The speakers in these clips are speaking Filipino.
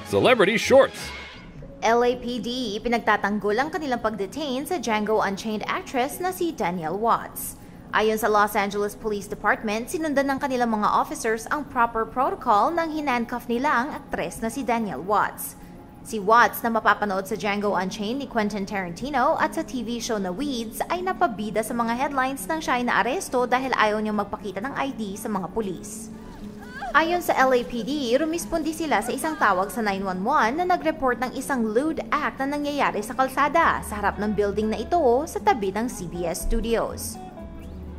Celebrity Shorts. LAPD pinagtatanggol ang kanilang pag-detain sa Django Unchained actress na si Danielle Watts. Ayon sa Los Angeles Police Department, sinundan ng kanilang mga officers ang proper protocol nang hinandcuff nila ang aktres na si Danielle Watts. Si Watts na mapapanood sa Django Unchained ni Quentin Tarantino at sa TV show na Weeds ay napabida sa mga headlines nang siya ay naaresto dahil ayaw niyang magpakita ng ID sa mga pulis. Ayon sa LAPD, rumispondi sila sa isang tawag sa 911 na nag-report ng isang lewd act na nangyayari sa kalsada sa harap ng building na ito sa tabi ng CBS Studios.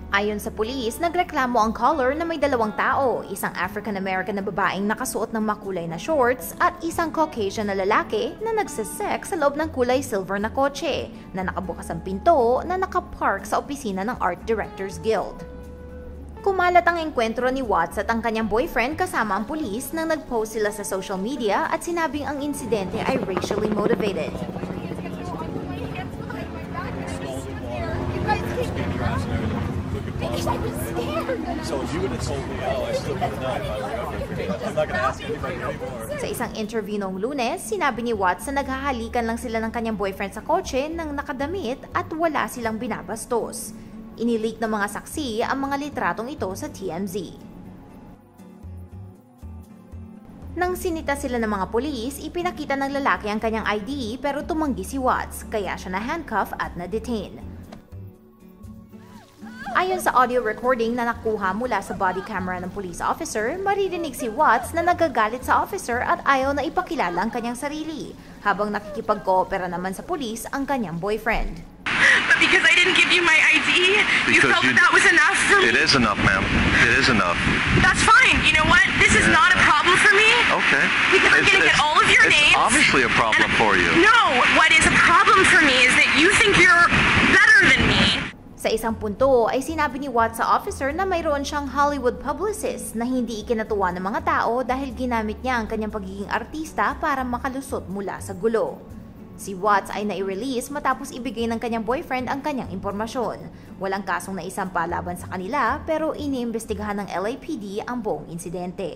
Ayon sa pulis, nagreklamo ang caller na may dalawang tao, isang African-American na babaeng nakasuot ng makulay na shorts at isang Caucasian na lalaki na nagsisex sa loob ng kulay silver na kotse na nakabukas ang pinto na nakapark sa opisina ng Art Directors Guild. Kumalat ang engkwentro ni Watts at ang kanyang boyfriend kasama ang pulis nang nag-post sila sa social media at sinabing ang insidente ay racially motivated. Sa isang interview noong Lunes, sinabi ni Watts na naghahalikan lang sila ng kanyang boyfriend sa kotse nang nakadamit at wala silang binabastos. Inileak ng mga saksi ang mga litratong ito sa TMZ. Nang sinita sila ng mga pulis, ipinakita ng lalaki ang kanyang ID pero tumanggi si Watts, kaya siya na-handcuff at na-detain. Ayon sa audio recording na nakuha mula sa body camera ng police officer, maririnig si Watts na nagagalit sa officer at ayaw na ipakilala ang kanyang sarili, habang nakikipag-koopera naman sa pulis ang kanyang boyfriend. But because I didn't give you my ID, you felt that was enough for me? It is enough, ma'am. It is enough. That's fine. You know what? This is not a problem for me. Okay. Because I'm going to get all of your names. It's obviously a problem for you. No, what is a problem for me is that you think you're better than me. Sa isang punto ay sinabi ni Watts sa officer na mayroon siyang Hollywood publicist na hindi ikinatuwa ng mga tao dahil ginamit niya ang kanyang pagiging artista para makalusot mula sa gulo. Si Watts ay nai-release matapos ibigay ng kanyang boyfriend ang kanyang impormasyon. Walang kasong naisampa laban sa kanila pero iniimbestigahan ng LAPD ang buong insidente.